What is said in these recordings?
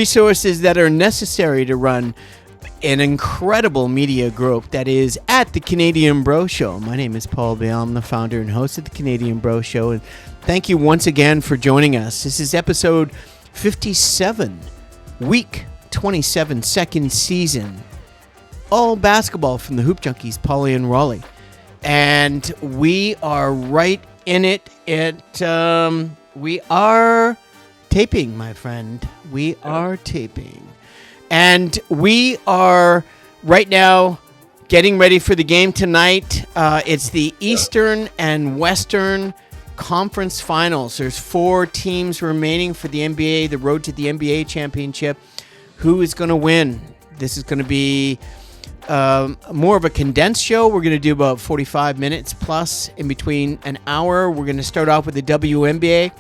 resources that are necessary to run an incredible media group that is at the Canadian Bro Show. My name is Paul Bale. I'm the founder and host of the Canadian Bro Show. And thank you once again for joining us. This is episode 57, week 27, second season. All basketball from the Hoop Junkies, Pauly and Rowley. And we are right in it. We are taping, my friend. We are taping. And we are right now getting ready for the game tonight. It's the Eastern and Western Conference Finals. There's 4 teams remaining for the NBA, the road to the NBA championship. Who is going to win? This is going to be more of a condensed show. We're going to do about 45 minutes plus in between an hour. We're going to start off with the Wnba.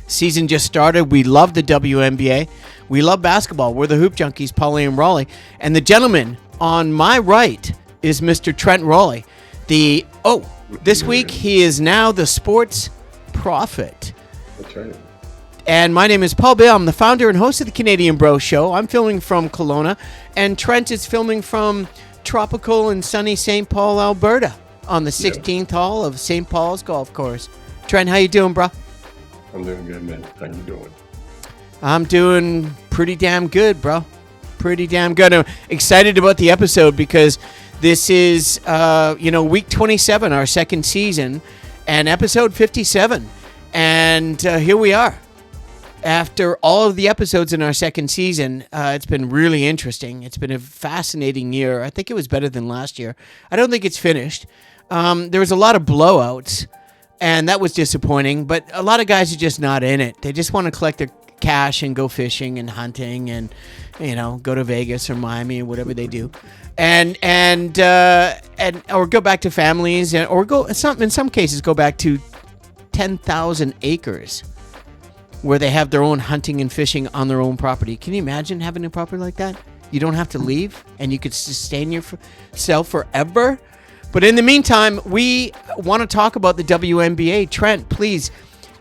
Season just started. We love the Wnba. We love basketball. We're the Hoop Junkies, Pauly and Rowley. And the gentleman on my right is Mr. Trent Rowley. This week he is now the sports prophet. That's right. And my name is Paul Bale. I'm the founder and host of the Canadian Bro Show. I'm filming from Kelowna, and Trent is filming from tropical and sunny St. Paul, Alberta, on the 16th hole of St. Paul's Golf Course. Trent, how you doing, bro? I'm doing good, man. How you doing? I'm doing pretty damn good, bro. Pretty damn good. I'm excited about the episode because this is, week 27, our second season, and episode 57. And here we are. After all of the episodes in our second season, it's been really interesting. It's been a fascinating year. I think it was better than last year. I don't think it's finished. There was a lot of blowouts, and that was disappointing. But a lot of guys are just not in it. They just want to collect their cash and go fishing and hunting and, go to Vegas or Miami or whatever they do. And or go back to families or in some cases go back to 10,000 acres. Where they have their own hunting and fishing on their own property. Can you imagine having a property like that? You don't have to leave, and you could sustain yourself forever. But in the meantime, we want to talk about the Wnba. Trent, please.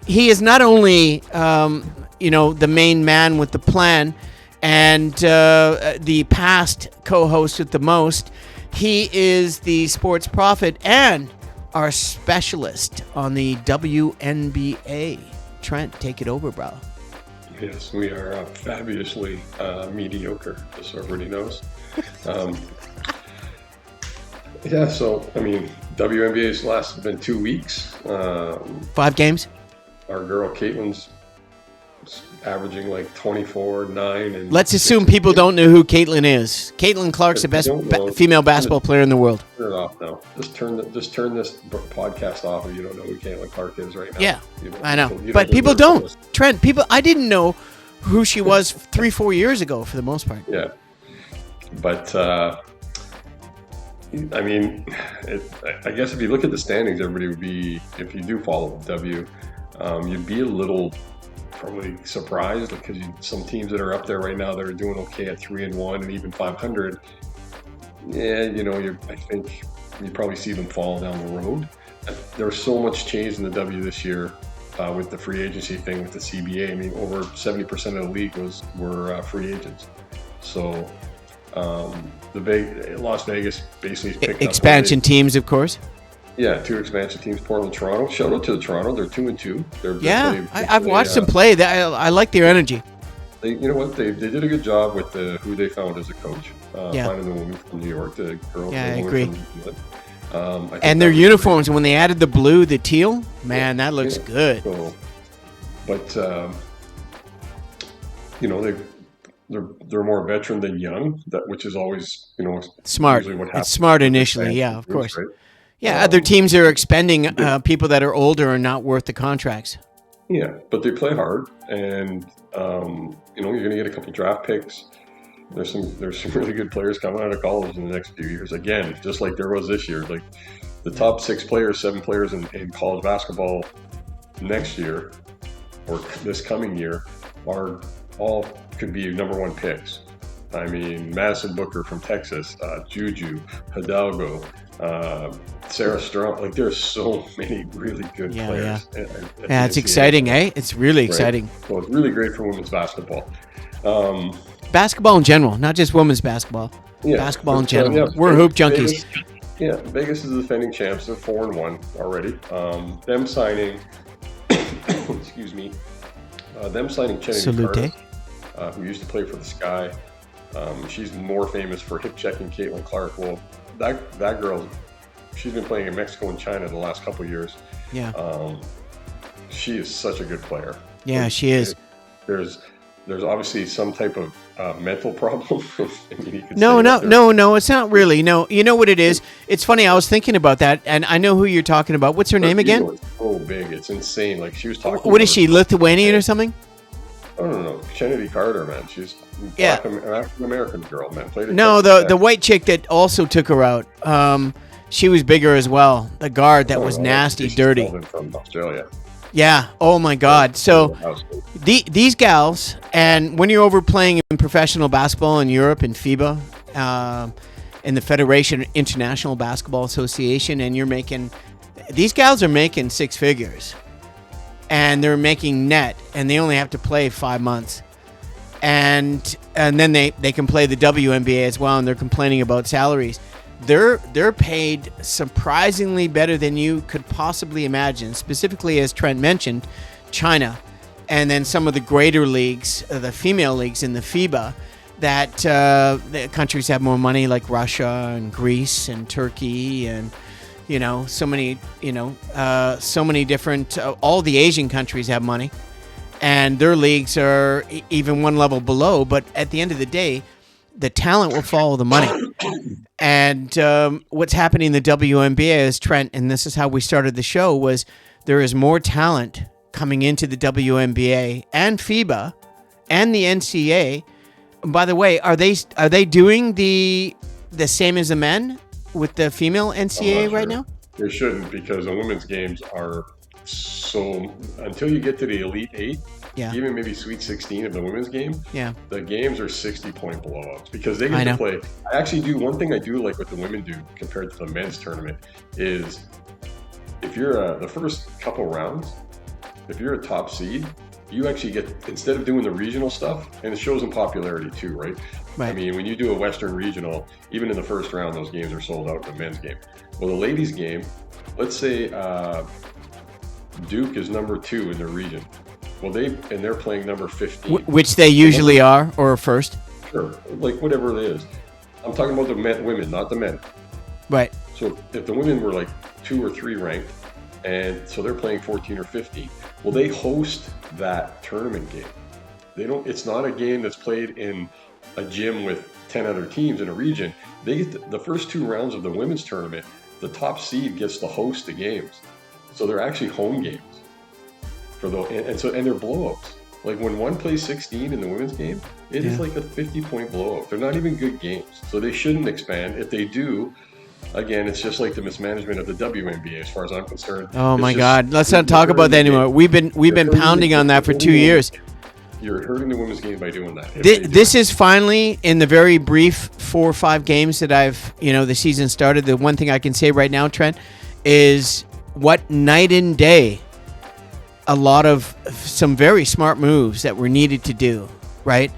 He is not only, the main man with the plan and the past co-host with the most. He is the sports prophet and our specialist on the Wnba. Trent, take it over, bro. Yes, we are fabulously mediocre, as everybody knows. WNBA's last been 2 weeks. 5 games. Our girl Caitlin's averaging like 24, 9, and let's assume people don't know who Caitlin is. Caitlin Clark's the best female basketball player in the world. Turn it off now. Just turn this podcast off if you don't know who Caitlin Clark is right now. Yeah, I know. But people don't. Trent, I didn't know who she was 3-4 years ago for the most part. Yeah. But, I guess if you look at the standings, everybody would be, if you do follow W, you'd be a little probably surprised because some teams that are up there right now that are doing okay at 3-1 and even 500. Yeah, I think you probably see them fall down the road. There's so much change in the W this year with the free agency thing with the CBA. I mean, over 70% of the league were free agents. So Las Vegas basically picked expansion teams, of course. Yeah, 2 expansion teams, Portland, Toronto. Shout out to the Toronto. They're 2-2. I've watched them play. I like their energy. They did a good job with who they found as a coach. Finding the woman from New York, the girl. Yeah, I agree. And their uniforms, when they added the blue, the teal, man, that looks good. So, but they're more veteran than young, which is always smart. What happens. It's smart initially, yeah, of course. Right? Yeah, other teams are expending people that are older and not worth the contracts. Yeah, but they play hard, and you're going to get a couple draft picks. There's some really good players coming out of college in the next few years. Again, just like there was this year, like the top 7 players in college basketball next year or this coming year are all could be number 1 picks. I mean, Madison Booker from Texas, Juju, Hidalgo, Sarah Strong. Like, there's so many really good players. Yeah, it's exciting, eh? It's really exciting. So it's really great for women's basketball. Um, Basketball in general, not just women's basketball. yeah, Basketball in but, general. yeah, We're hoop junkies. Vegas is the defending champs. They're 4-1 already. Them signing, excuse me, them signing Kennedy Carter, who used to play for the Sky. She's more famous for hip checking Caitlin Clark. Well, that girl, she's been playing in Mexico and China the last couple of years. Yeah. She is such a good player. Yeah, she is. There's obviously some type of mental problem. I mean, you could No, it's not really. No, you know what it is? It's funny, I was thinking about that, and I know who you're talking about. What's her name again? It's so big. It's insane. Like, she was talking What is she, Lithuanian or something? I don't know. Kennedy Carter, man. She's an African-American girl, man. The white chick that also took her out. She was bigger as well. The guard that was nasty, dirty. From Australia. Yeah. Oh my God. So these gals, and when you're over playing in professional basketball in Europe in FIBA, in the Federation International Basketball Association, and these gals are making six figures, and they're making net, and they only have to play 5 months, and then they can play the WNBA as well, and they're complaining about salaries. They're paid surprisingly better than you could possibly imagine, specifically, as Trent mentioned, China, and then some of the greater leagues, the female leagues in the FIBA, that the countries have more money, like Russia and Greece and Turkey, and so many different. All the Asian countries have money, and their leagues are even one level below. But at the end of the day, the talent will follow the money. And what's happening in the WNBA is, Trent, and this is how we started the show, was there is more talent coming into the WNBA and FIBA and the NCAA. By the way, are they doing the same as the men with the female NCAA right now? They shouldn't, because the women's games are so, until you get to the Elite Eight, even maybe Sweet 16 of the women's game, the games are 60-point blowouts, because they get to play. I actually do, one thing I do like what the women do compared to the men's tournament is, if you're the first couple rounds, if you're a top seed, you actually get, instead of doing the regional stuff, and it shows in popularity too, right? I mean, when you do a Western regional, even in the first round, those games are sold out in the men's game. Well, the ladies' game, let's say Duke is number 2 in their region. Well, they're playing number 15. Which they usually are, or first. Sure, like whatever it is. I'm talking about the women, not the men. Right. So if the women were like 2 or 3 ranked, and so they're playing 14 or 15, well, they host that tournament game. It's not a game that's played in a gym with 10 other teams in a region. They get the first 2 rounds of the women's tournament. The top seed gets to host the games, so they're actually home games. And they're blowouts. Like, when one plays 16 in the women's game, it is like a 50-point blowout. They're not even good games, so they shouldn't expand. If they do, again, it's just like the mismanagement of the WNBA, as far as I'm concerned. Oh my God, let's not talk about that anymore. We've been pounding on that for 2 years. You're hurting the women's game by doing that. This is finally, in the very brief 4 or 5 games that the season started. The one thing I can say right now, Trent, is what night and day. A lot of some very smart moves that were needed to do, right?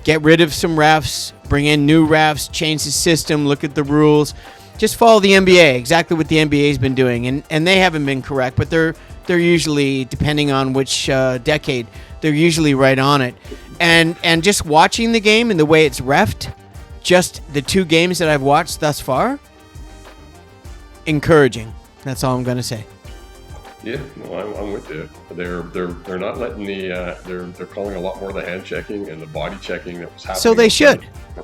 Get rid of some refs, bring in new refs, change the system, look at the rules. Just follow the NBA, exactly what the NBA's been doing. And they haven't been correct, but they're usually, depending on which decade, they're usually right on it. And just watching the game and the way it's reffed, just the 2 games that I've watched thus far, encouraging. That's all I'm going to say. Yeah, no, I'm with you. They're not letting they're calling a lot more of the hand checking and the body checking that was happening.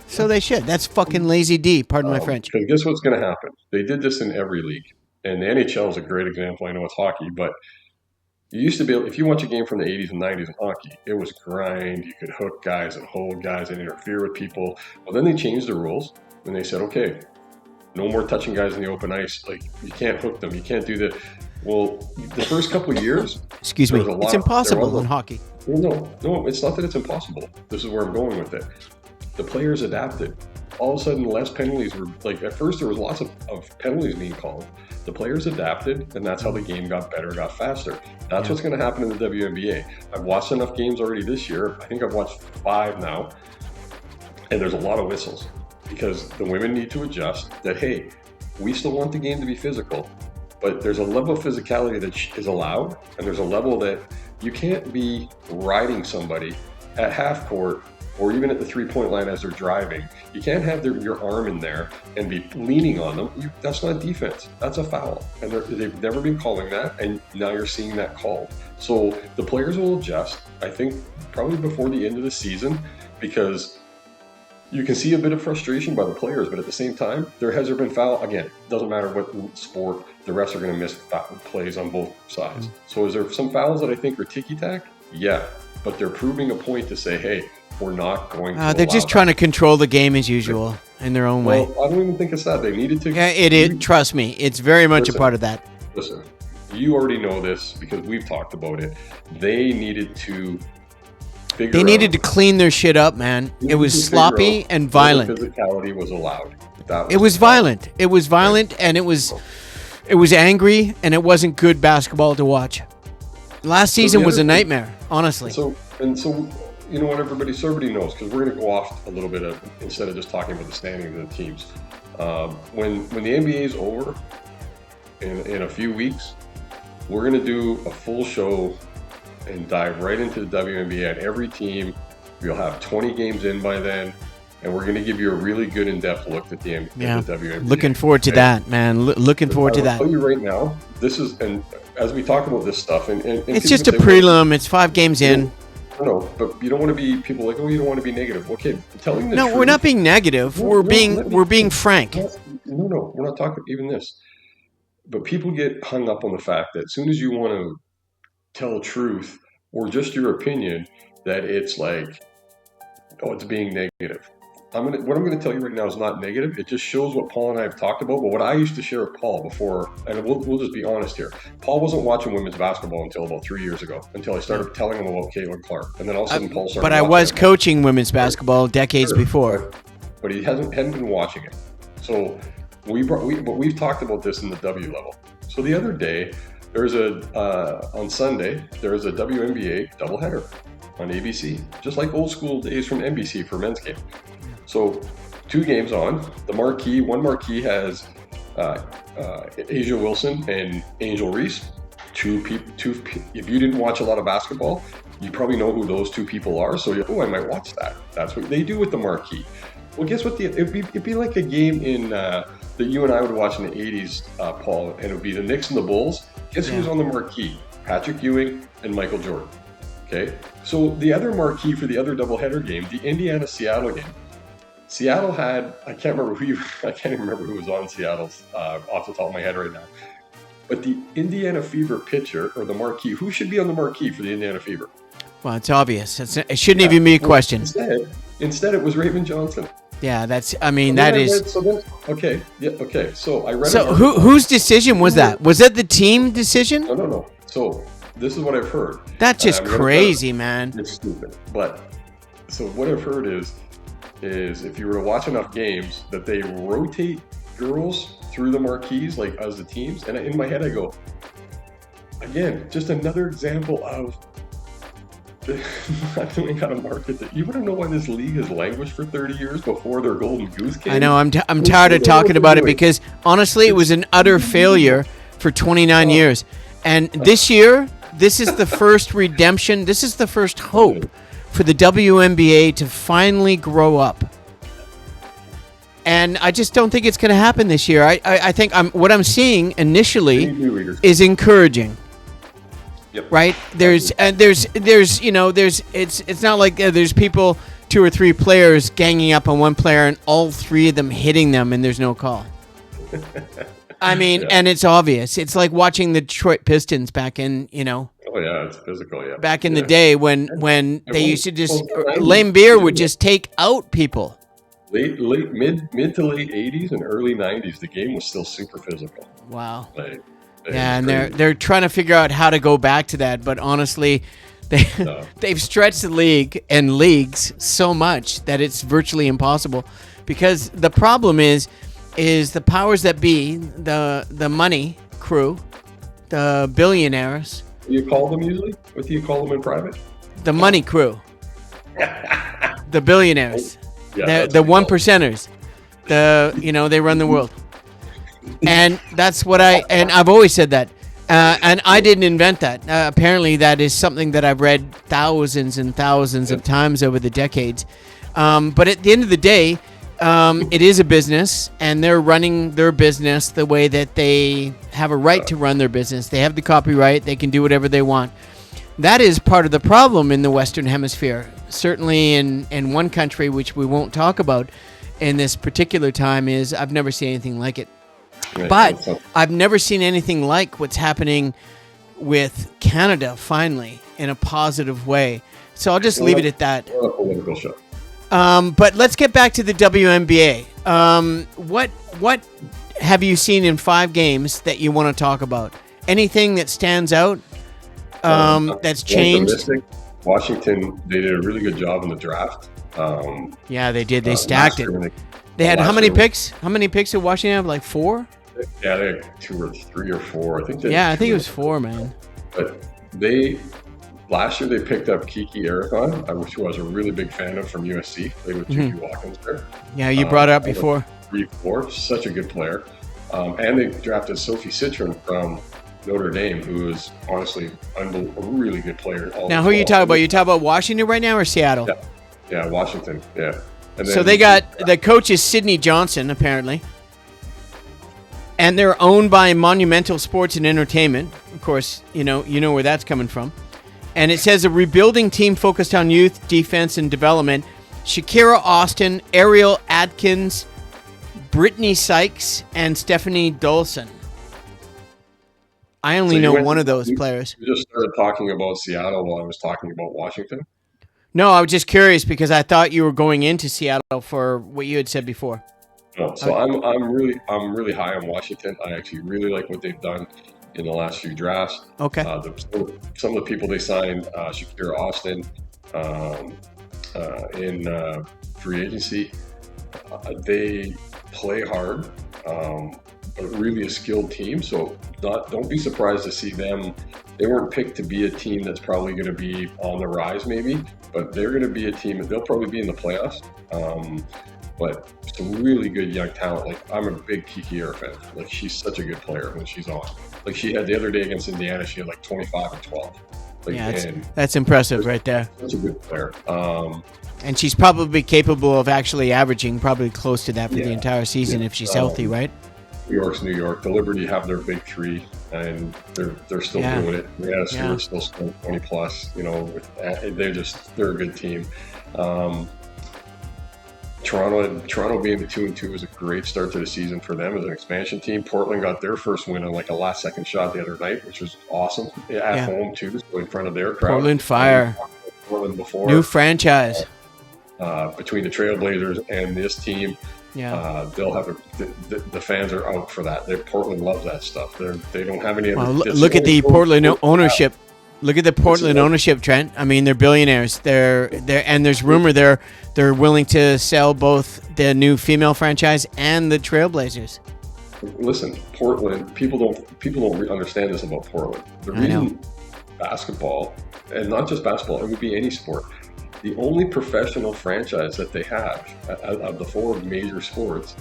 So they should. That's fucking lazy D. Pardon my French. Because guess what's going to happen? They did this in every league, and the NHL is a great example. I know it's hockey, but you used to be able, if you watch a game from the 80s and 90s in hockey, it was grind. You could hook guys and hold guys and interfere with people. Well, then they changed the rules, and they said, okay, no more touching guys in the open ice. Like, you can't hook them. You can't do that. Well, the first couple of years... Excuse me. It's impossible in hockey. Well, no, it's not that it's impossible. This is where I'm going with it. The players adapted. all of a sudden less penalties were, like, at first there was lots of penalties being called. The players adapted, and that's how the game got better, got faster. That's what's going to happen in the WNBA. I've watched enough games already this year. I think I've watched 5 now, and there's a lot of whistles because the women need to adjust that, hey, we still want the game to be physical, but there's a level of physicality that is allowed, and there's a level that you can't be riding somebody at half court or even at the three-point line as they're driving. You can't have your arm in there and be leaning on them. That's not defense. That's a foul. And they've never been calling that, and now you're seeing that called. So the players will adjust, I think, probably before the end of the season, because you can see a bit of frustration by the players, but at the same time, has there been foul? Again, doesn't matter what sport, the refs are going to miss plays on both sides. So is there some fouls that I think are ticky-tack? Yeah, but they're proving a point to say, hey, we're not going to they're just trying to control the game as usual in their own way. Well, I don't even think it's that. They needed to. Yeah, it is. Trust me, it's very much a part of that. Listen, you already know this because we've talked about it. They needed to They needed to clean their shit up, man. It was sloppy and violent. Physicality was allowed. It was violent. It was violent, and it was angry, and it wasn't good basketball to watch. Last season was a nightmare, honestly. So you know what, everybody knows, because we're going to go off a little bit instead of just talking about the standings of the teams. When the NBA is over in a few weeks, we're going to do a full show and dive right into the WNBA at every team. We'll have 20 games in by then, and we're going to give you a really good in-depth look at the WNBA. Looking forward to that, man. Looking forward to that. I'll tell you right now, this is, and as we talk about this stuff, and it's just a prelim. It's 5 games in. No, but you don't want to be, people like, oh, you don't want to be negative. Okay, telling the truth. No, we're not being negative. We're being frank. No, we're not talking even this. But people get hung up on the fact that as soon as you want to tell truth or just your opinion, that it's like, oh, it's being negative. What I'm going to tell you right now is not negative. It just shows what Paul and I have talked about. But what I used to share with Paul before, and we'll just be honest here. Paul wasn't watching women's basketball until about 3 years ago, until I started telling him about Caitlin Clark. And then all of a sudden Paul started But I was coaching women's basketball decades before. But he hadn't been watching it. So we've talked about this in the W level. So the other day, on Sunday, there was a WNBA doubleheader on ABC, just like old school days from NBC for men's game. So 2 games on. One marquee has Asia Wilson and Angel Reese. If you didn't watch a lot of basketball, you probably know who those 2 people are. So I might watch that. That's what they do with the marquee. Well, guess what? It'd be like a game in that you and I would watch in the 80s, Paul, and it would be the Knicks and the Bulls. Guess who's on the marquee? Patrick Ewing and Michael Jordan. Okay? So the other marquee for the other doubleheader game, the Indiana-Seattle game, Seattle had, I can't even remember who was on Seattle's off the top of my head right now. But the Indiana Fever pitcher, or the marquee, who should be on the marquee for the Indiana Fever? Well, it's obvious. It shouldn't even be a question. Instead, it was Raymond Johnson. Yeah, So I read. So whose decision was that? Was that the team decision? No. So this is what I've heard. That's just crazy, man. It's stupid. But so what I've heard is if you were to watch enough games, that they rotate girls through the marquees, like as the teams. And in my head, I go, again, just another example of not knowing how to market it. You want to know why this league has languished for 30 years before their golden goose came? I know. I'm tired of talking about it because honestly, it was an utter failure for 29 years. And this year, this is the first redemption. This is the first hope for the WNBA to finally grow up. And I just don't think it's going to happen this year. I think what I'm seeing initially is encouraging. Yep. Right? It's not like there's people, 2 or 3 players ganging up on one player and all 3 of them hitting them and there's no call. I mean, and it's obvious. It's like watching the Detroit Pistons back in, Oh yeah, it's physical, yeah. Back in the day when they used to just Wnba would just take out people. Mid to late 80s and early 90s, the game was still super physical. Wow. And they're trying to figure out how to go back to that, but honestly, They've stretched the league and leagues so much that it's virtually impossible, because the problem is the powers that be, the money crew, the billionaires. What do you call them usually? What do you call them in private? The money crew. The billionaires. Yeah, the one percenters. They run the world. And that's what I've always said that. And I didn't invent that. Apparently that is something that I've read thousands and thousands of times over the decades. But at the end of the day, it is a business, and they're running their business the way that they have a right to run their business. They have the copyright. They can do whatever they want. That is part of the problem in the Western Hemisphere. Certainly in one country, which we won't talk about in this particular time, is I've never seen anything like it. But I've never seen anything like what's happening with Canada, finally, in a positive way. So I'll just leave it at that. What a political show. But let's get back to the WNBA. What have you seen in 5 games that you want to talk about? Anything that stands out that's changed? Washington, they did a really good job in the draft. Yeah, they did. They stacked it. They had how many picks? How many picks did Washington have? Like 4? Yeah, they had 2 or 3 or 4. I think it was 4, man. But last year they picked up Kiki Arathon, which I was a really big fan of from USC. Played with J.P. Watkins there. Yeah, you brought it up before. 3-4, such a good player. And they drafted Sophie Citron from Notre Dame, who is honestly a really good player. Now, who are you talking about? You talking about Washington right now or Seattle? Yeah, Washington. Yeah. And then, so they got the coach is Sydney Johnson, apparently. And they're owned by Monumental Sports and Entertainment. Of course, you know where that's coming from. And it says a rebuilding team focused on youth, defense, and development. Shakira Austin, Ariel Adkins, Brittany Sykes, and Stephanie Dolson. I only know one of those players. You just started talking about Seattle while I was talking about Washington? No, I was just curious because I thought you were going into Seattle for what you had said before. No, so I'm really high on Washington. I actually really like what they've done in the last few drafts. Okay. Some of the people they signed, Shakira Austin, in free agency, they play hard, but really a skilled team. So don't be surprised to see them. They weren't picked to be a team that's probably going to be on the rise, maybe, but they're going to be a team that they'll probably be in the playoffs. But some really good young talent. Like, I'm a big Kiki Ara fan. Like, she's such a good player when she's on. Like, she had the other day against Indiana, she had like 25 and 12. Like, yeah, that's impressive right there. Such a good player. And she's probably capable of actually averaging probably close to that for the entire season if she's healthy, right? New York's New York. The Liberty have their big 3, and they're still doing it. Brianna Stewart's still scoring 20 plus. They're a good team. Toronto being the 2-2 was a great start to the season for them as an expansion team. Portland got their first win on like a last-second shot the other night, which was awesome. At home too, so in front of their crowd. Portland Fire. Portland before. New franchise. Between the Trailblazers and this team, they'll have the fans are out for that. Portland loves that stuff. They don't have any. Look at the Portland ownership. Look at the Portland ownership, Trent. I mean, they're billionaires. And there's rumor they're willing to sell both the new female franchise and the Trailblazers. Listen, Portland. People don't understand this about Portland. The reason basketball, and not just basketball, it would be any sport. The only professional franchise that they have of the 4 major sports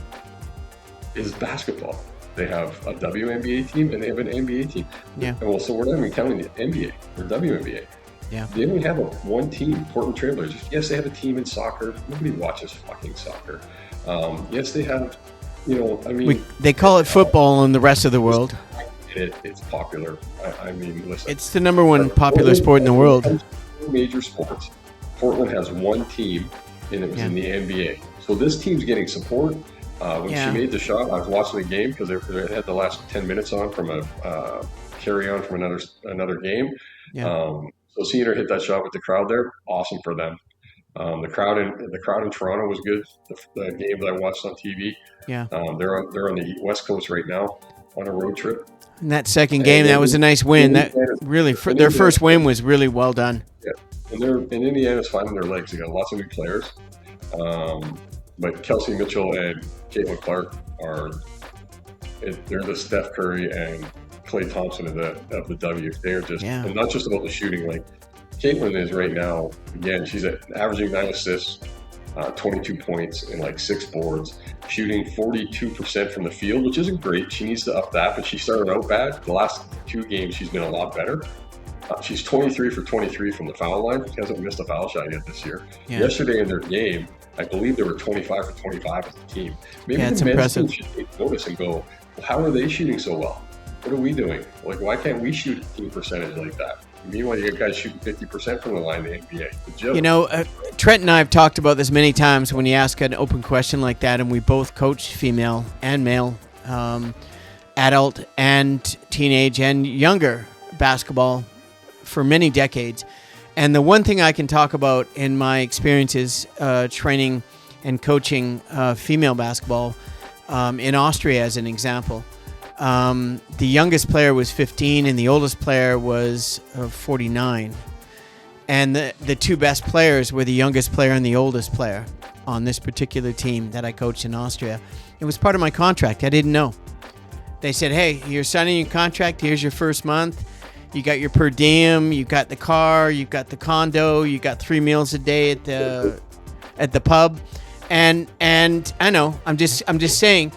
is basketball. They have a WNBA team and they have an NBA team. Yeah. Well, so we're not even counting the NBA or WNBA. Yeah. They only have one team, Portland Trailblazers. Yes, they have a team in soccer. Nobody watches fucking soccer. Yes, they have, they call it football in the rest of the world. It's popular. I mean, listen. It's the number 1 popular sport in the world. Major sports. Portland has one team, and it was in the NBA. So this team's getting support. When she made the shot, I was watching the game because they had the last 10 minutes on from a carry-on from another game. Yeah. So seeing her hit that shot with the crowd there, awesome for them. The crowd in Toronto was good. The game that I watched on TV. Yeah. They're on the West Coast right now on a road trip. In that second game, that was a nice win. That really, their first win was really well done. Yeah, and Indiana's finding their legs. They got lots of new players, but Kelsey Mitchell and Caitlin Clark they're the Steph Curry and Klay Thompson of the W. They're just, and not just about the shooting. Like Caitlin is right now. Again, she's averaging 9 assists, 22 points, and like 6 boards, shooting 42% from the field, which isn't great. She needs to up that, but she started out bad. The last 2 games, she's been a lot better. She's 23 for 23 from the foul line. She hasn't missed a foul shot yet this year. Yeah. Yesterday in their game, I believe they were 25 for 25 as a team. Maybe the men's team should take notice and go, well, how are they shooting so well? What are we doing? Like, why can't we shoot a team percentage like that? Meanwhile, you got guys shooting 50% from the line in the NBA. You know, Trent and I have talked about this many times when you ask an open question like that, and we both coach female and male, adult and teenage and younger basketball for many decades. And the one thing I can talk about in my experiences training and coaching female basketball in Austria, as an example, the youngest player was 15 and the oldest player was 49. And the 2 best players were the youngest player and the oldest player on this particular team that I coached in Austria. It was part of my contract. I didn't know. They said, hey, you're signing your contract. Here's your first month. You got your per diem. You got the car. You got the condo. You got 3 meals a day at the pub. And I know, I'm just saying,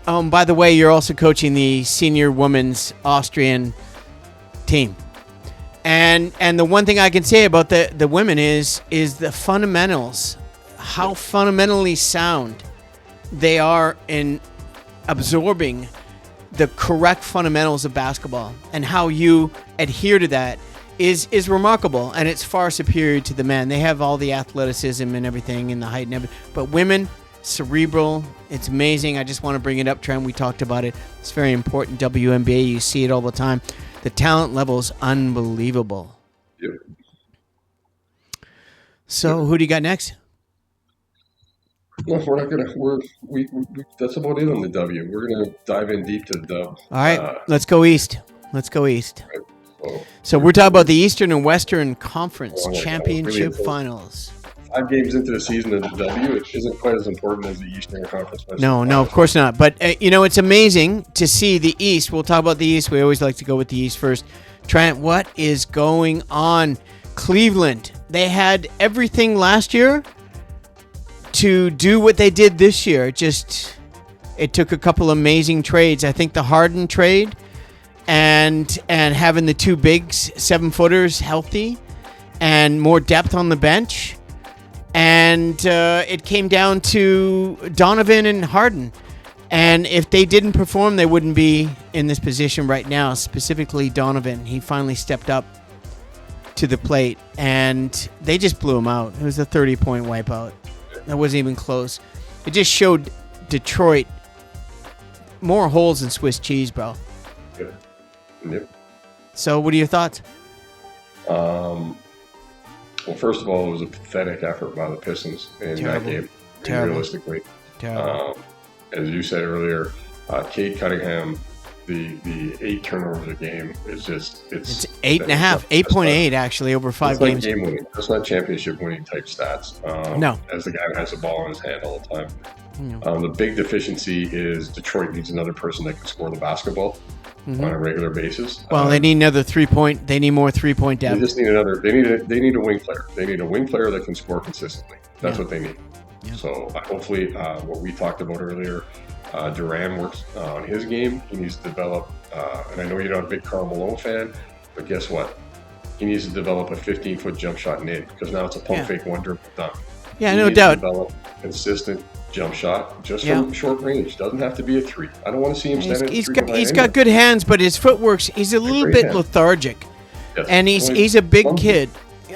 by the way, you're also coaching the senior women's Austrian team. And the one thing I can say about the women is the fundamentals, how fundamentally sound they are in absorbing the correct fundamentals of basketball, and how you adhere to that is remarkable, and it's far superior to the men. They have all the athleticism and everything and the height and everything, but women, cerebral, it's amazing. I just want to bring it up, Trent. We talked about it. It's very important. WNBA, you see it all the time. The talent level is unbelievable. Yep. So, who do you got next? No, we're not gonna. We that's about it on the W. We're gonna dive in deep to the dub. All right, let's go east. Let's go east. Right. So we're talking about the Eastern and Western Conference Championship Finals. 5 games into the season of the W, it isn't quite as important as the Eastern Conference. No, of course not. But it's amazing to see the East. We'll talk about the East. We always like to go with the East first. Trent, what is going on? Cleveland. They had everything last year to do what they did this year. It took a couple amazing trades. I think the Harden trade and having the 2 bigs, 7-footers healthy and more depth on the bench. And it came down to Donovan and Harden. And if they didn't perform, they wouldn't be in this position right now, specifically Donovan. He finally stepped up to the plate, and they just blew him out. It was a 30-point wipeout. That wasn't even close. It just showed Detroit more holes than Swiss cheese, bro. Good. Yep. So what are your thoughts? Well, first of all, it was a pathetic effort by the Pistons in that game. Terrible. Realistically. Terrible. As you said earlier, Cade Cunningham, the 8 turnovers a game is just it's 8.5, 8.8 actually over 5 games. Game winning. That's not championship winning type stats. No. As the guy who has the ball in his hand all the time. No. The big deficiency is Detroit needs another person that can score the basketball on a regular basis. Well, they need another 3-point. They need more 3-point depth. They just need another. They need a wing player. They need a wing player that can score consistently. That's what they need. Yeah. So hopefully, what we talked about earlier. Duran works on his game. He needs to develop, and I know you're not a big Karl Malone fan, but guess what? He needs to develop a 15-foot jump shot and in, because now it's a pump fake one dribble dunk. Yeah, no doubt. Develop consistent jump shot just from short range. Doesn't have to be a 3. I don't want to see him standing. He's got good hands, but his footwork's he's a little bit lethargic, and he's a big kid.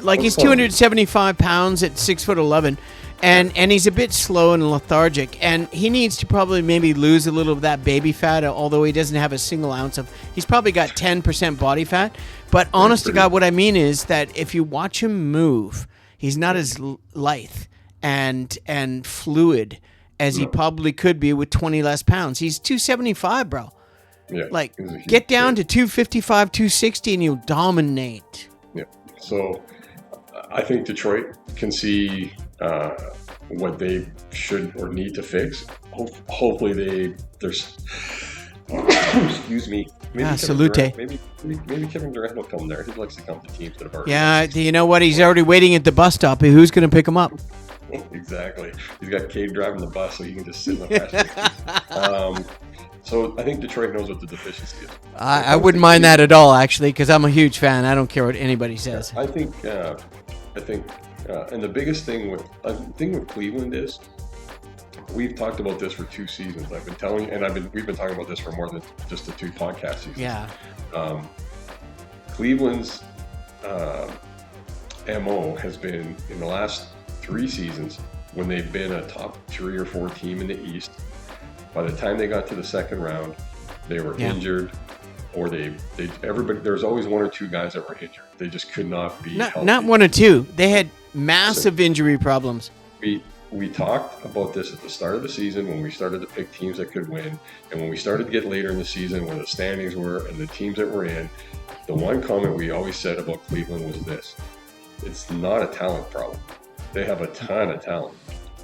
Like he's 275 pounds at 6'11". And he's a bit slow and lethargic, and he needs to probably maybe lose a little of that baby fat, although he doesn't have a single ounce of. He's probably got 10% body fat. But honest to God, what I mean is that if you watch him move, he's not as lithe and fluid as he probably could be with 20 less pounds. He's 275, bro. Yeah. Like, He was a huge get down kid. to 255, 260, and you'll dominate. Yeah. So I think Detroit can see what they should or need to fix. Hopefully there's excuse me. Maybe salute. Maybe Kevin Durant will come there. He likes to come to teams that have already. Yeah, you know what? He's already waiting at the bus stop. Who's going to pick him up? Exactly. He's got Cade driving the bus, so he can just sit in the passenger seat. So I think Detroit knows what the deficiency is. I wouldn't mind that at all, actually, because I'm a huge fan. I don't care what anybody says. I think, and the biggest thing with Cleveland is, we've talked about this for 2 seasons. I've been telling you, and we've been talking about this for more than just the 2 podcast seasons. Yeah. Cleveland's MO has been, in the last 3 seasons, when they've been a top 3 or 4 team in the East, by the time they got to the second round, they were injured, or everybody. There's always 1 or 2 guys that were injured. They just could not be healthy. Not 1 or 2. They had massive injury problems. We talked about this at the start of the season when we started to pick teams that could win, and when we started to get later in the season where the standings were and the teams that were in. The one comment we always said about Cleveland was this: it's not a talent problem. They have a ton of talent.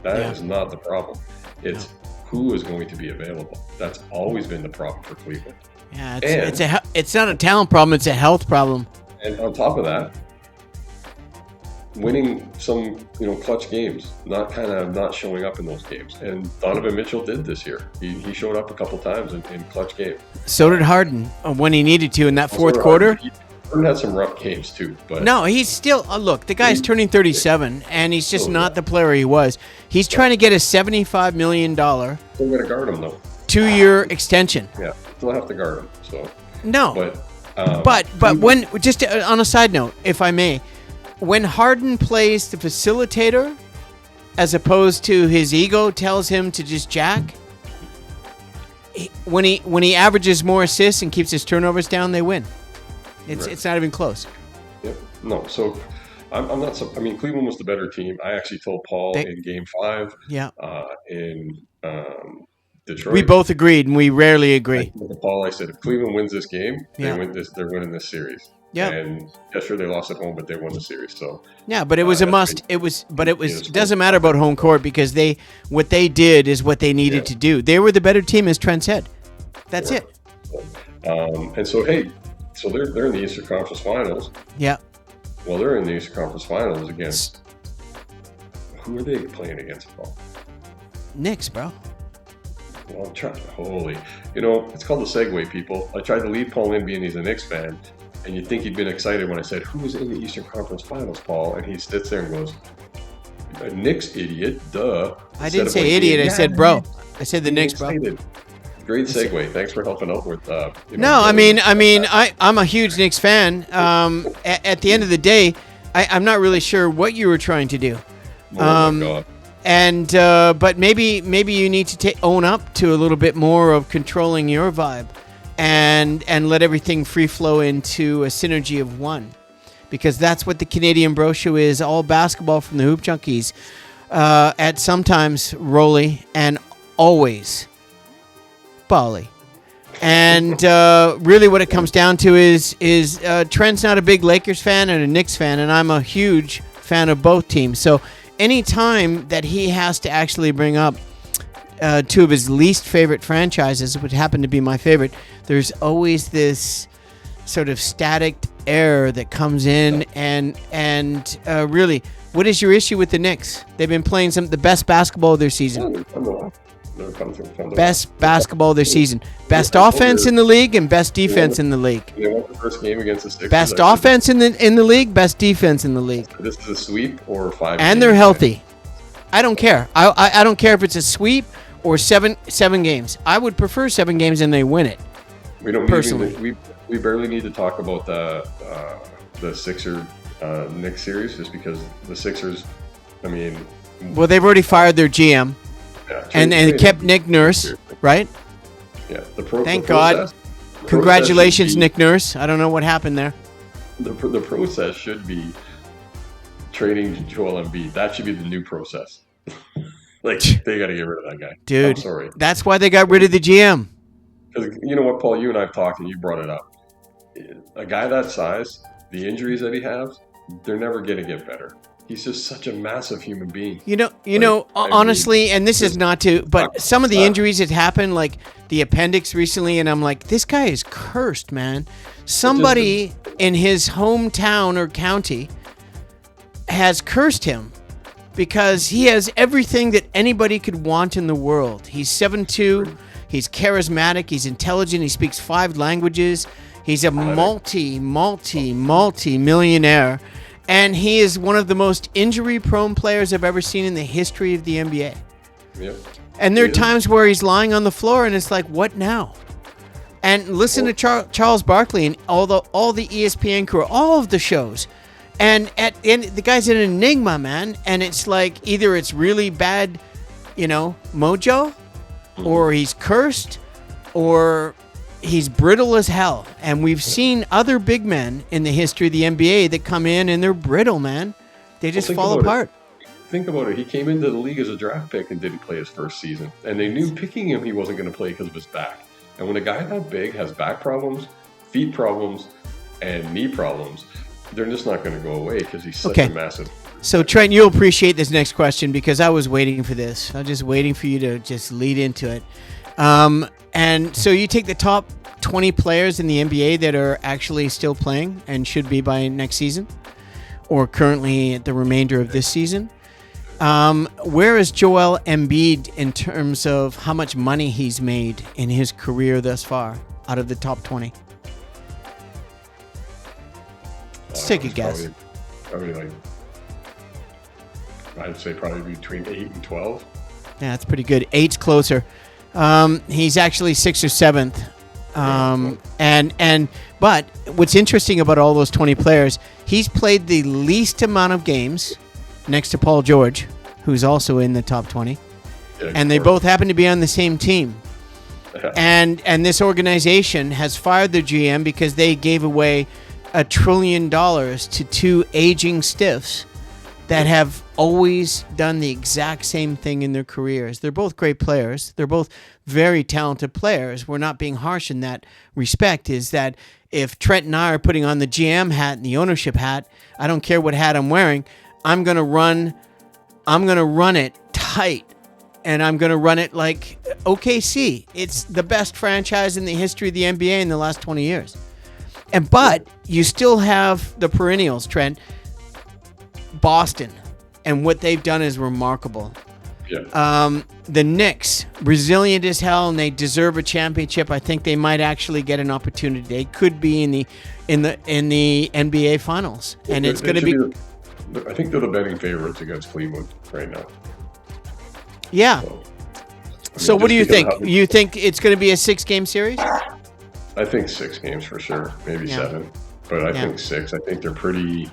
That is not the problem. It's who is going to be available. That's always been the problem for Cleveland. Yeah, it's not a talent problem. It's a health problem. And on top of that, winning some clutch games, not showing up in those games. And Donovan Mitchell did this year. He showed up a couple times in clutch games. So did Harden when he needed to in that fourth quarter. Harden had some rough games too, but no, he's still look. The guy's turning 37, and he's just not the player he was. He's trying to get a $75 million. Still got to guard him though. 2-year extension. Yeah, still have to guard him. So no, but when just on a side note, if I may, when Harden plays the facilitator, as opposed to his ego tells him to just jack, when he averages more assists and keeps his turnovers down, they win. It's not even close. Yep. No. So I'm not. I mean, Cleveland was the better team. I actually told Paul in Game 5. Yeah. In Detroit. We both agreed, and we rarely agree. Paul, I said, if Cleveland wins this game, they're winning this series. Yeah. And sure, they lost at home, but they won the series. So yeah, but it was a must. It doesn't matter about home court because what they did is what they needed to do. They were the better team, as Trent said. That's it. And so so they're in the Eastern Conference Finals. Yeah. Well, they're in the Eastern Conference Finals against. Who are they playing against, Paul? Knicks, bro. Well, I'm trying. Holy, it's called the segue, people. I tried to lead Paul in being he's a Knicks fan, and you'd think he'd been excited when I said, "Who's in the Eastern Conference Finals, Paul?" And he sits there and goes, "A Knicks idiot, duh." I didn't say idiot. I said bro. I said the Knicks, bro. Great segue. Thanks for helping out with. No, I mean, I'm a huge Knicks fan. At the end of the day, I'm not really sure what you were trying to do. Oh my God. And but maybe you need to own up to a little bit more of controlling your vibe, and let everything free flow into a synergy of one, because that's what the Canadian Bro Show is, all basketball from the Hoop Junkies, at sometimes Rowley and always Pauly. And really what it comes down to is Trent's not a big Lakers fan and a Knicks fan, and I'm a huge fan of both teams. So any time that he has to actually bring up 2 of his least favorite franchises, which happen to be my favorite, there's always this sort of static air that comes in, and really, what is your issue with the Knicks? They've been playing the best basketball of their season. Best basketball of their season. Best offense in the league and best defense in the league. They won the first game against the Sixers. Best offense in the league, best defense in the league. This is a sweep or 5. And they're healthy. I don't care. I don't care if it's a sweep or seven games. I would prefer 7 games and they win it. We don't personally. We barely need to talk about the Sixer Knicks series, just because the Sixers. I mean. Well, they've already fired their GM. Yeah, and kept Nick Nurse, right? Yeah. Thank God. Congratulations, Nick Nurse. I don't know what happened there. The process should be trading Joel Embiid. That should be the new process. They got to get rid of that guy. Dude, I'm sorry. That's why they got rid of the GM. Because you know what, Paul, you and I have talked, and you brought it up. A guy that size, the injuries that he has, they're never going to get better. He's just such a massive human being. Honestly, and this is not to, but some of the injuries that happened, like the appendix recently, and I'm like, this guy is cursed, man. Somebody in his hometown or county has cursed him because he has everything that anybody could want in the world. He's 7'2", he's charismatic, he's intelligent, he speaks 5 languages, he's a multi-millionaire. And he is one of the most injury-prone players I've ever seen in the history of the NBA. Yep. And there are times where he's lying on the floor, and it's like, what now? And listen to Charles Barkley and all the ESPN crew, all of the shows. And the guy's an enigma, man. And it's like either it's really bad, mojo, or he's cursed, or he's brittle as hell. And we've seen other big men in the history of the NBA that come in and they're brittle, man. They just fall apart. Think about it. He came into the league as a draft pick and didn't play his first season. And they knew picking him, he wasn't going to play because of his back. And when a guy that big has back problems, feet problems, and knee problems, they're just not going to go away because he's such a massive. So, Trent, you'll appreciate this next question because I was waiting for this. I was just waiting for you to just lead into it. And so you take the top 20 players in the NBA that are actually still playing and should be by next season or currently at the remainder of this season. Where is Joel Embiid in terms of how much money he's made in his career thus far out of the top 20? Let's take a guess. I'd say probably between 8 and 12. Yeah, that's pretty good. 8's closer. He's actually 6th or 7th. But what's interesting about all those 20 players, he's played the least amount of games next to Paul George, who's also in the top 20. Yeah, and they both happen to be on the same team. Yeah. And this organization has fired their GM because they gave away $1 trillion to 2 aging stiffs that have always done the exact same thing in their careers. They're both great players. They're both very talented players. We're not being harsh in that respect, is that if Trent and I are putting on the GM hat and the ownership hat, I don't care what hat I'm wearing, I'm going to run it tight, and I'm going to run it like OKC. It's the best franchise in the history of the NBA in the last 20 years. But you still have the perennials, Trent. Boston, and what they've done is remarkable. Yeah. The Knicks, resilient as hell, and they deserve a championship. I think they might actually get an opportunity. They could be in the NBA Finals, and it's going to be. I think they're the betting favorites against Cleveland right now. Yeah. So what do you think? You think it's going to be a 6-game series? I think 6 games for sure, maybe 7, but I think 6. I think they're pretty.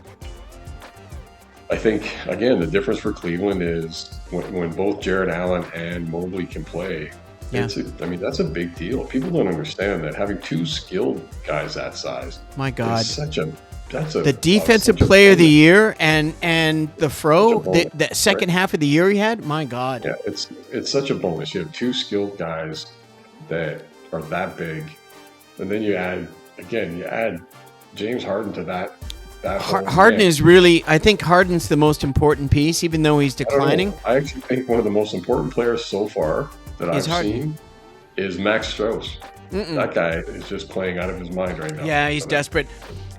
I think, again, the difference for Cleveland is when both Jared Allen and Mobley can play. Yeah. That's a big deal. People don't understand that having 2 skilled guys that size. My God. The defensive player of the year and the the second half of the year he had. My God. Yeah, it's such a bonus. You have 2 skilled guys that are that big, and then you add James Harden to that. Harden is really, I think Harden's the most important piece, even though he's declining. I actually think one of the most important players so far that I've seen is Max Strus. That guy is just playing out of his mind right now. Yeah, he's desperate.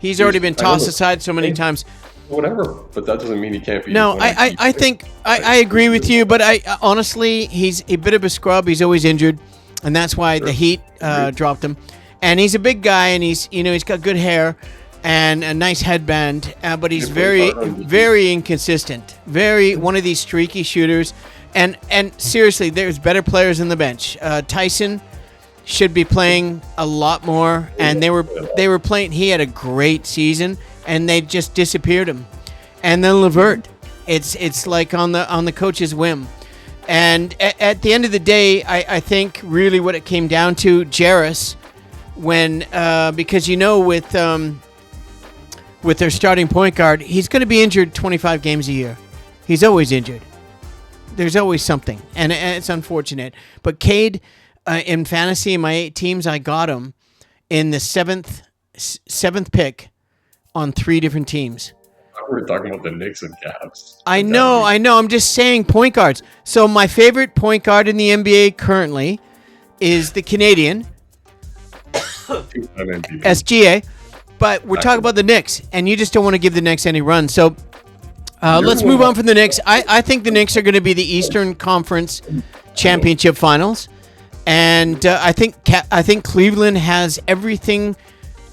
He's already been tossed aside so many times. Whatever, but that doesn't mean he can't be. No, I think I agree with you, but honestly, he's a bit of a scrub. He's always injured, and that's why the Heat dropped him. And he's a big guy, and he's got good hair and a nice headband, but he's very, very inconsistent. One of these streaky shooters. And seriously, there's better players on the bench. Tyson should be playing a lot more, and they were playing. He had a great season, and they just disappeared him. And then LeVert, it's like on the coach's whim. And at the end of the day, I think really what it came down to, Jarris, because with their starting point guard, he's going to be injured 25 games a year. He's always injured. There's always something, and it's unfortunate. But Cade, in fantasy, in my 8 teams, I got them in the seventh pick on 3 different teams. We're talking about the Knicks and Cavs. I know. I'm just saying point guards. So my favorite point guard in the NBA currently is the Canadian SGA. But we're talking about the Knicks, and you just don't want to give the Knicks any run. So let's move on from the Knicks. I think the Knicks are going to be the Eastern Conference Championship Finals, and I think Cleveland has everything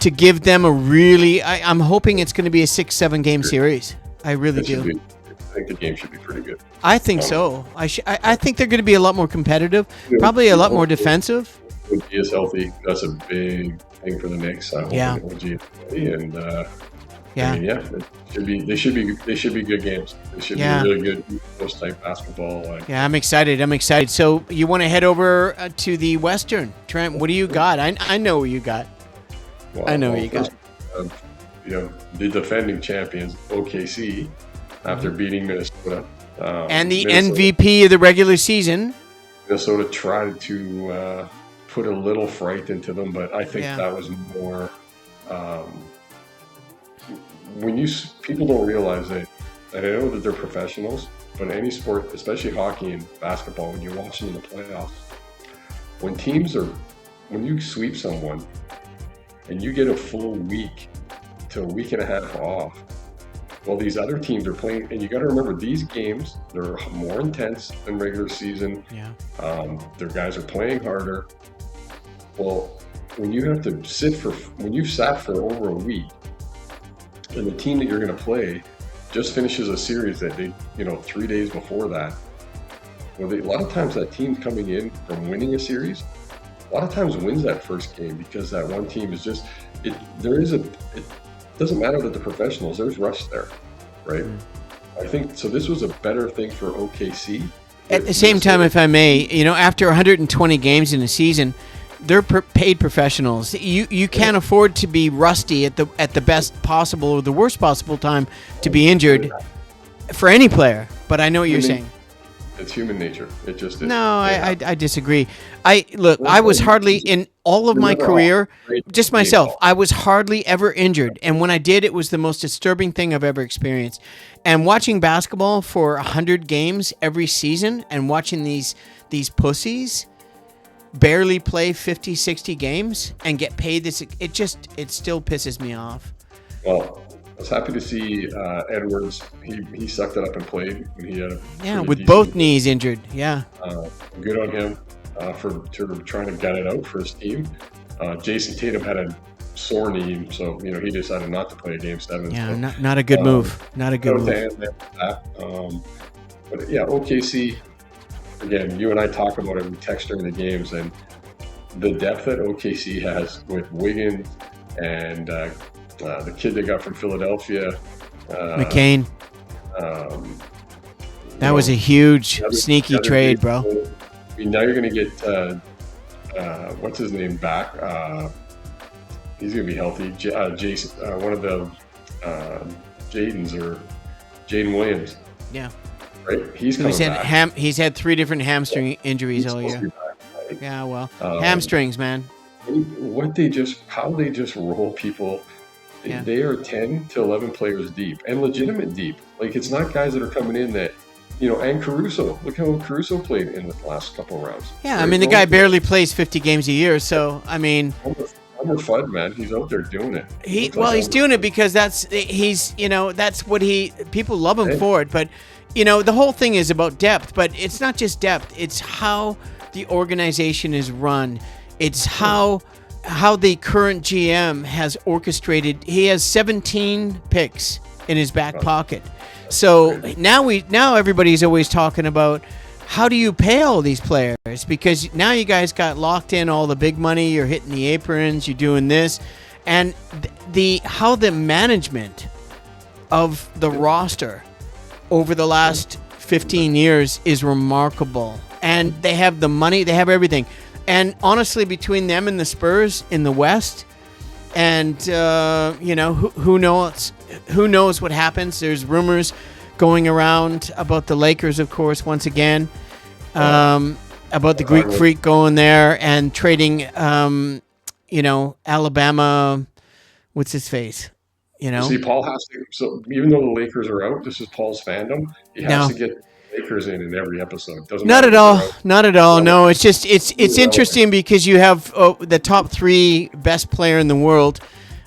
to give them a really. I'm hoping it's going to be a 6-7 game series. I really do. I think the game should be pretty good. I think so. I think they're going to be a lot more competitive, probably a lot more defensive. When OG is healthy, that's a big thing for the Knicks. I hope OG is healthy, and they should be good games. They should be really good post type basketball. Yeah, I'm excited. So you want to head over to the Western, Trent? What do you got? I know what you got. The defending champions OKC after beating Minnesota and the MVP of the regular season. Minnesota tried to put a little fright into them, but I think that was more. People don't realize it, and I know that they're professionals, but any sport, especially hockey and basketball, when you're watching in the playoffs, when you sweep someone and you get a full week to a week and a half off, well, these other teams are playing, and you got to remember these games, they're more intense than regular season. Their guys are playing harder. Well, when you've sat for over a week, and the team that you're going to play just finishes a series that they, 3 days before that. Well, a lot of times that team coming in from winning a series, a lot of times wins that first game because that one team is just, it doesn't matter that the professionals, there's rust there, right? I think, so this was a better thing for OKC. At the same time, if I may, after 120 games in a season, they're paid professionals. You can't afford to be rusty at the best possible or the worst possible time to be injured for any player. But I know what you're saying. It's human nature. It just is. No, I disagree. I was hardly in all of my career, just myself, I was hardly ever injured. And when I did, it was the most disturbing thing I've ever experienced. And watching basketball for 100 games every season and watching these pussies barely play 50, 60 games and get paid this, it still pisses me off. Well, I was happy to see Edwards. He sucked it up and played when he had with both knees injured. Good on him for trying to gut it out for his team. Jason Tatum had a sore knee, so he decided not to play Game 7. Yeah, so, not a good move. Not a good move. But yeah, OKC. Again, you and I talk about it. We text during the games, and the depth that OKC has with Wiggins and the kid they got from Philadelphia, McCain. That was a huge, sneaky trade, bro. Now you're going to get what's his name back. He's going to be healthy. Jason, one of the Jadens or Jaden Williams. Yeah. Right, he's back. He's had 3 different hamstring injuries all year. Right? Yeah, well, hamstrings, man. How they just roll people. Yeah. They are 10 to 11 players deep and legitimate deep. Like, it's not guys that are coming in that, and Caruso. Look how Caruso played in the last couple of rounds. Yeah, I mean, the guy barely plays 50 games a year. So, I mean, Homer Fudd, man, he's out there doing it. He's doing it because that's what people love him for it. But, the whole thing is about depth, but it's not just depth. It's how the organization is run. It's how the current GM has orchestrated. He has 17 picks in his back pocket. So now everybody's always talking about how do you pay all these players? Because now you guys got locked in all the big money. You're hitting the aprons. You're doing this, and how the management of the roster over the last 15 years is remarkable. And they have the money. They have everything. And honestly, between them and the Spurs in the West, and who knows what happens? There's rumors going around about the Lakers, of course, once again. about the Greek Freak going there and trading, Alabama. What's his face? See, Paul has to. So even though the Lakers are out, this is Paul's fandom. He has to get Lakers in every episode. Doesn't Not matter at all. if they're out. Not at all. No, it's just it's interesting because you have the top 3 best player in the world,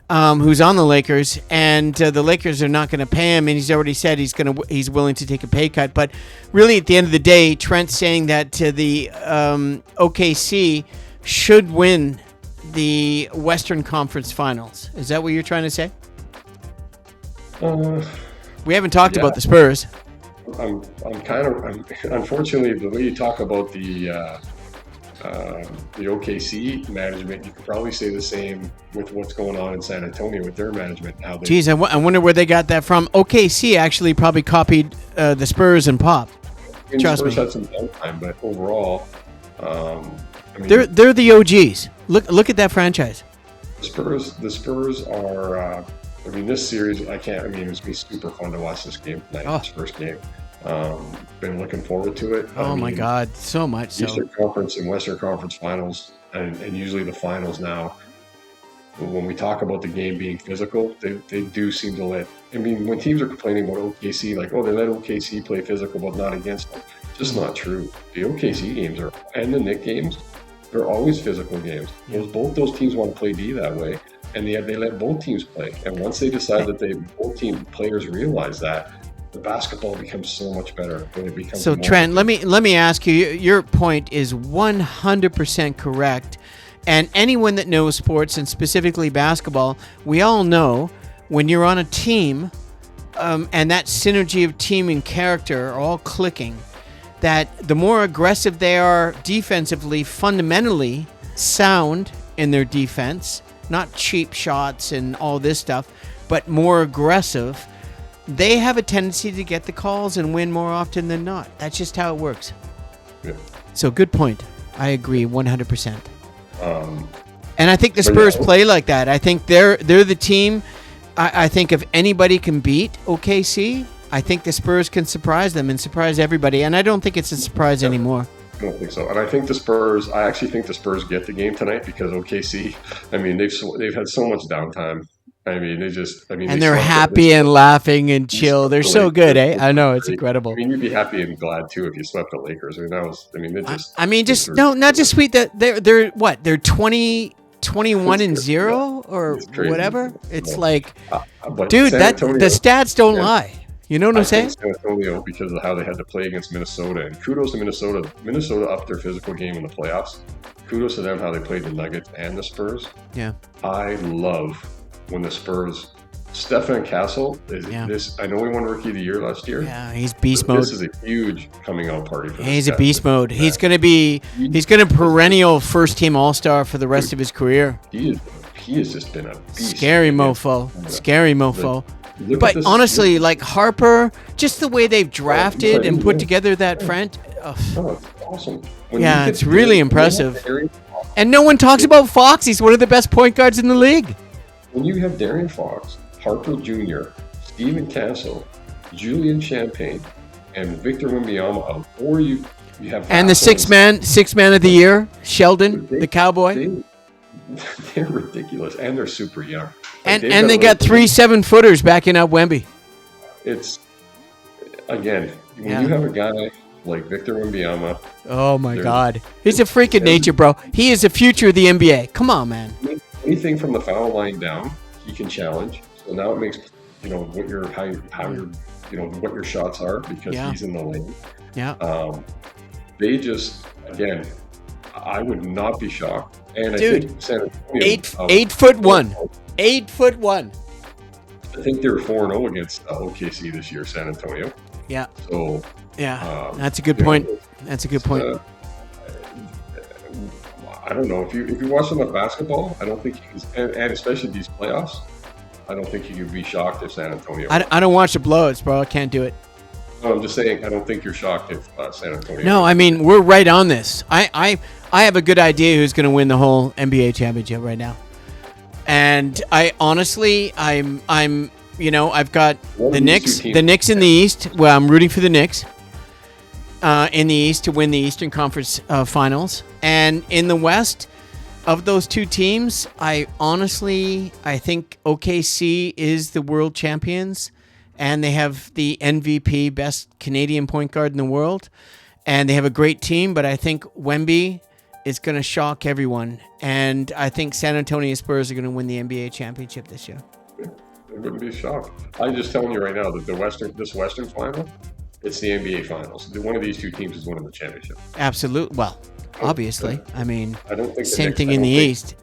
who's on the Lakers, and the Lakers are not going to pay him, and he's already said he's willing to take a pay cut. But really, at the end of the day, Trent's saying that the OKC should win the Western Conference Finals. Is that what you're trying to say? We haven't talked about the Spurs. I'm unfortunately, the way you talk about the OKC management, you could probably say the same with what's going on in San Antonio with their management. Geez, I wonder where they got that from. OKC actually probably copied the Spurs and Pop. Trust me. Spurs had some downtime, but overall, they're the OGs. Look at that franchise. The Spurs are. This series, it's going to be super fun to watch this game tonight. This first game. Been looking forward to it. My God, so much so. Eastern Conference and Western Conference Finals, and usually the finals now, when we talk about the game being physical, they do seem to let. When teams are complaining about OKC, like, they let OKC play physical, but not against them. Just not true. The OKC games and the Knicks games, they're always physical games. Both those teams want to play D that way. And they let both teams play. And once they decide that both team players realize that, the basketball becomes so much better when it becomes. So Trent, let me ask you. Your point is 100% correct. And anyone that knows sports and specifically basketball, we all know when you're on a team, and that synergy of team and character are all clicking, that the more aggressive they are defensively, fundamentally sound in their defense. Not cheap shots and all this stuff, but more aggressive, they have a tendency to get the calls and win more often than not. That's just how it works. Yeah. So good point. I agree 100%. And I think the Spurs play like that. I think they're the team. I think if anybody can beat OKC, I think the Spurs can surprise them and surprise everybody. And I don't think it's a surprise anymore. I don't think so. And I actually think the Spurs get the game tonight because OKC, they've had so much downtime. And they're happy and laughing and chill. They're so good, eh? I know, it's incredible. You'd be happy and glad too if you swept the Lakers. Not just sweet that they're what? They're 21-0 or whatever. It's like, dude, the stats don't lie. You know what I'm saying? San Antonio, because of how they had to play against Minnesota, and kudos to Minnesota. Minnesota upped their physical game in the playoffs. Kudos to them how they played the Nuggets and the Spurs. Yeah. I love when the Spurs. Stefan Castle this. I know he won Rookie of the Year last year. Yeah, he's beast mode. This is a huge coming out party for him. He's a beast mode. He's going to perennial first team All-Star for the rest of his career. He has just been a beast. Scary mofo. But honestly, like Harper, just the way they've drafted and put together that front. It's awesome. It's really impressive. And no one talks about Fox. He's one of the best point guards in the league. When you have Darren Fox, Harper Jr., Steven Castle, Julian Champagne, and Victor Wembanyama out, or you have... And the six man of the year, Sheldon, the Cowboy. They're ridiculous, and they're super young. And they got 3 7-footers backing up Wemby. It's, again, when you have a guy like Victor Wembanyama. Oh, my God. He's a freak of nature, bro. He is the future of the NBA. Come on, man. Anything from the foul line down, he can challenge. So now it makes, what your shots are because he's in the lane. Yeah. They just, again, I would not be shocked. And I think San Antonio, 8'1". 8'1". I think they were 4-0 against OKC this year, San Antonio. Yeah. So. Yeah, that's a good point. That's a good point. I don't know if you watch enough basketball. I don't think you can, and especially these playoffs. I don't think you can be shocked if San Antonio. I don't watch the blowouts, bro. I can't do it. No, I'm just saying. I don't think you're shocked if San Antonio. No, we're right on this. I have a good idea who's going to win the whole NBA championship right now. And I honestly, I've got the Knicks and the East. Well, I'm rooting for the Knicks. in the East to win the Eastern Conference Finals. And in the West, of those two teams, I think OKC is the world champions, and they have the MVP, best Canadian point guard in the world, and they have a great team, but I think Wnba is going to shock everyone, and I think San Antonio Spurs are going to win the NBA championship this year. It wouldn't be a shock. I'm just telling you right now that this Western final, it's the NBA Finals. One of these two teams is winning the championship. Absolutely. Well, obviously. I mean, I don't think same thing in the East.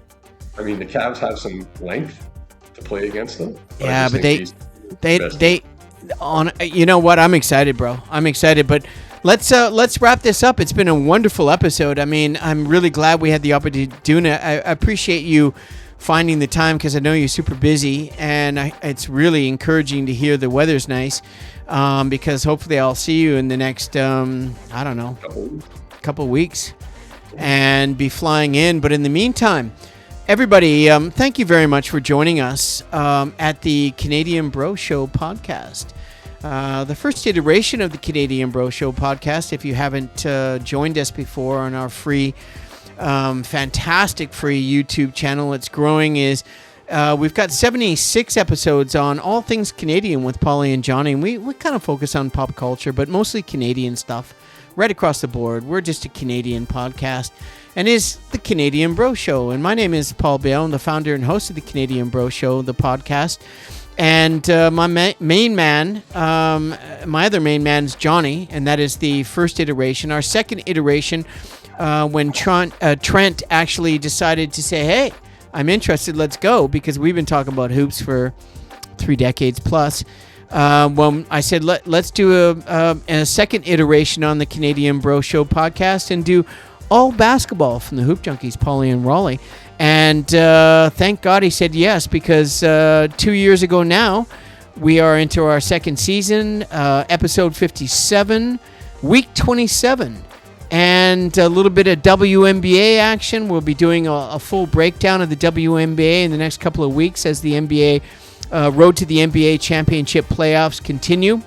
I mean, the Cavs have some length to play against them. Yeah, but they on. You know what? I'm excited, bro. I'm excited, but let's wrap this up. It's been a wonderful episode. I mean, I'm really glad we had the opportunity to do it. I appreciate you finding the time because I know you're super busy, and it's really encouraging to hear the weather's nice. Because hopefully I'll see you in the next couple weeks and be flying in. But in the meantime, everybody, thank you very much for joining us at the Canadian Bro Show podcast. The first iteration of the Canadian Bro Show podcast, if you haven't joined us before on our free, fantastic free YouTube channel, it's growing, is we've got 76 episodes on all things Canadian with Pauly and Johnny. And we kind of focus on pop culture, but mostly Canadian stuff right across the board. We're just a Canadian podcast, and is the Canadian Bro Show. And my name is Paul Bale. I'm the founder and host of the Canadian Bro Show, the podcast. And my main man, my other main man is Johnny, and that is the first iteration. Our second iteration, when Trent actually decided to say, hey, I'm interested, let's go, because we've been talking about hoops for 3 decades plus. Well, I said, let's do a second iteration on the Canadian Bro Show podcast and do all basketball from the Hoop Junkies, Pauly and Rowley. And thank God he said yes, because 2 years ago now, we are into our second season, episode 57, week 27. And a little bit of WNBA action. We'll be doing a full breakdown of the WNBA in the next couple of weeks as the NBA road to the NBA championship playoffs continue.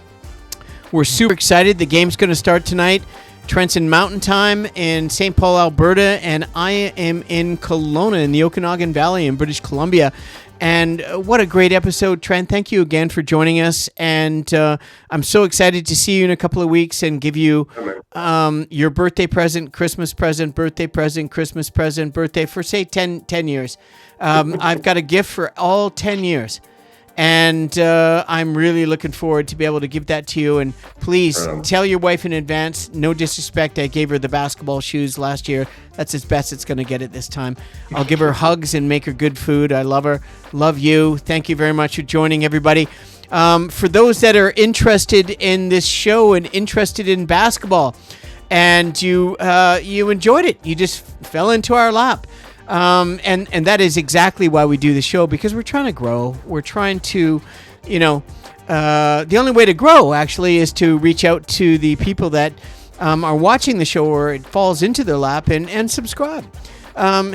We're super excited. The game's going to start tonight. Trent's in Mountain Time in St. Paul, Alberta, and I am in Kelowna in the Okanagan Valley in British Columbia. And what a great episode, Trent. Thank you again for joining us. And I'm so excited to see you in a couple of weeks and give you your birthday present, Christmas present, birthday present, Christmas present, birthday for, say, 10 years. I've got a gift for all 10 years. And I'm really looking forward to be able to give that to you. And please tell your wife in advance, no disrespect, I gave her the basketball shoes last year. That's as best it's going to get it this time. I'll give her hugs and make her good food. I love her. Love you. Thank you very much for joining, everybody. For those that are interested in this show and interested in basketball, and you enjoyed it, you just fell into our lap. And that is exactly why we do the show, because we're trying to grow. We're trying to, the only way to grow actually is to reach out to the people that are watching the show or it falls into their lap and subscribe.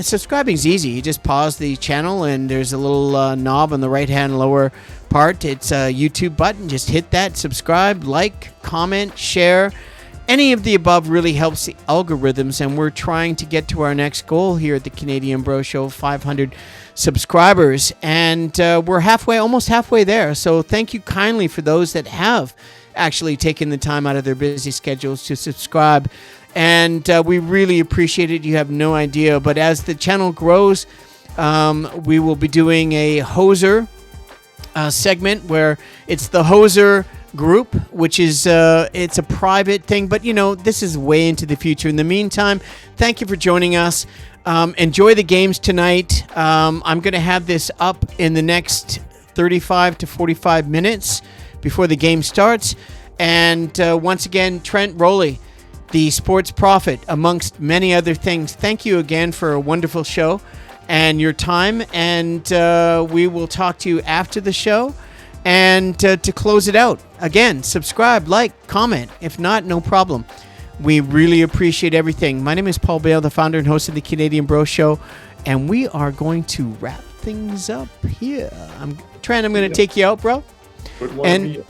Subscribing is easy. You just pause the channel and there's a little knob on the right-hand lower part. It's a YouTube button. Just hit that, subscribe, like, comment, share. Any of the above really helps the algorithms, and we're trying to get to our next goal here at the Canadian Bro Show, 500 subscribers, and we're almost halfway there. So thank you kindly for those that have actually taken the time out of their busy schedules to subscribe, and we really appreciate it. You have no idea, but as the channel grows, we will be doing a hoser segment where it's the hoser group, which is it's a private thing, but this is way into the future. In the meantime, thank you for joining us. Enjoy the games tonight. I'm going to have this up in the next 35 to 45 minutes before the game starts. And once again, Trent Rowley, the sports prophet, amongst many other things, thank you again for a wonderful show and your time, and we will talk to you after the show. And to close it out, again, subscribe, like, comment. If not, no problem. We really appreciate everything. My name is Paul Bale, the founder and host of the Canadian Bro Show, and we are going to wrap things up here. Trent, I'm going to take you out, bro. And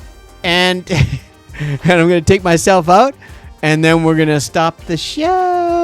I'm going to take myself out, and then we're going to stop the show.